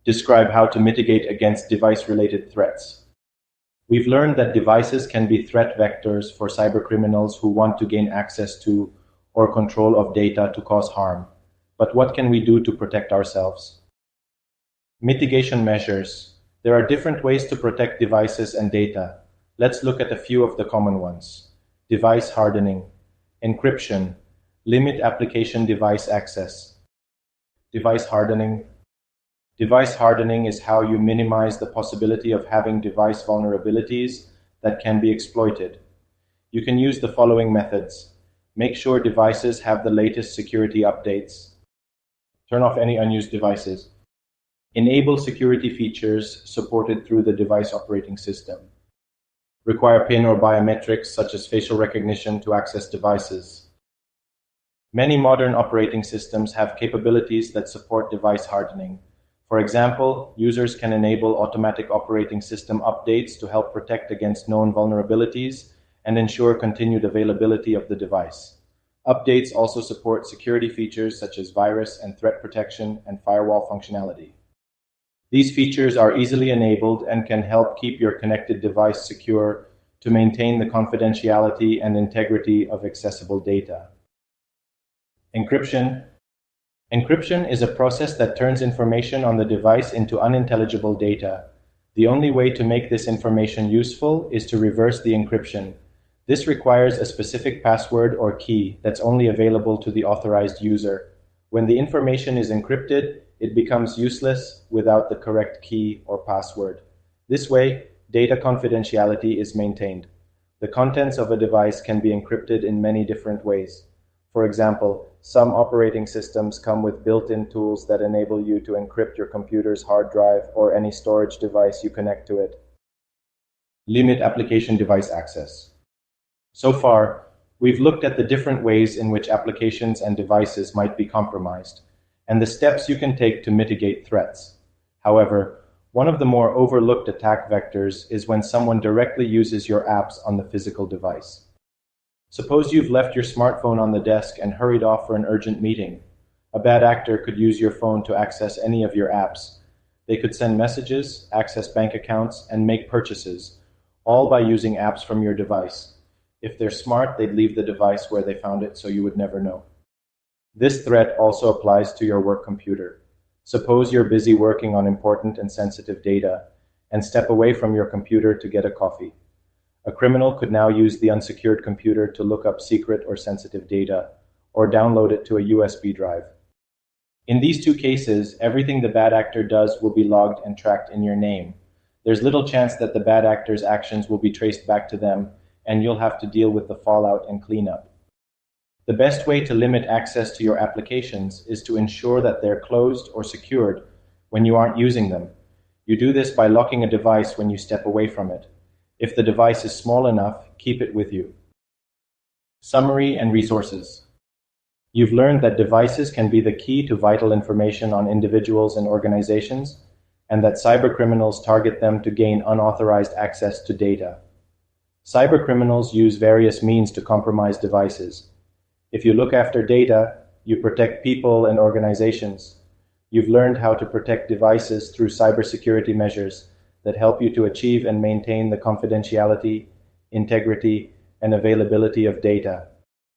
Describe how to mitigate against device-related threats. We've learned that devices can be threat vectors for cybercriminals who want to gain access to or control of data to cause harm. But what can we do to protect ourselves? Mitigation measures. There are different ways to protect devices and data. Let's look at a few of the common ones. Device hardening. Encryption. Limit application device access. Device hardening. Device hardening is how you minimize the possibility of having device vulnerabilities that can be exploited. You can use the following methods. Make sure devices have the latest security updates. Turn off any unused devices. Enable security features supported through the device operating system. Require PIN or biometrics such as facial recognition to access devices. Many modern operating systems have capabilities that support device hardening. For example, users can enable automatic operating system updates to help protect against known vulnerabilities and ensure continued availability of the device. Updates also support security features such as virus and threat protection and firewall functionality. These features are easily enabled and can help keep your connected device secure to maintain the confidentiality and integrity of accessible data. Encryption. Encryption is a process that turns information on the device into unintelligible data. The only way to make this information useful is to reverse the encryption. This requires a specific password or key that's only available to the authorized user. When the information is encrypted, it becomes useless without the correct key or password. This way, data confidentiality is maintained. The contents of a device can be encrypted in many different ways. For example, some operating systems come with built-in tools that enable you to encrypt your computer's hard drive or any storage device you connect to it. Limit application device access. So far, we've looked at the different ways in which applications and devices might be compromised, and the steps you can take to mitigate threats. However, one of the more overlooked attack vectors is when someone directly uses your apps on the physical device. Suppose you've left your smartphone on the desk and hurried off for an urgent meeting. A bad actor could use your phone to access any of your apps. They could send messages, access bank accounts, and make purchases, all by using apps from your device. If they're smart, they'd leave the device where they found it so you would never know. This threat also applies to your work computer. Suppose you're busy working on important and sensitive data and step away from your computer to get a coffee. A criminal could now use the unsecured computer to look up secret or sensitive data, or download it to a USB drive. In these two cases, everything the bad actor does will be logged and tracked in your name. There's little chance that the bad actor's actions will be traced back to them, and you'll have to deal with the fallout and cleanup. The best way to limit access to your applications is to ensure that they're closed or secured when you aren't using them. You do this by locking a device when you step away from it. If the device is small enough, keep it with you. Summary and resources. You've learned that devices can be the key to vital information on individuals and organizations, and that cybercriminals target them to gain unauthorized access to data. Cybercriminals use various means to compromise devices. If you look after data, you protect people and organizations. You've learned how to protect devices through cybersecurity measures that help you to achieve and maintain the confidentiality, integrity, and availability of data.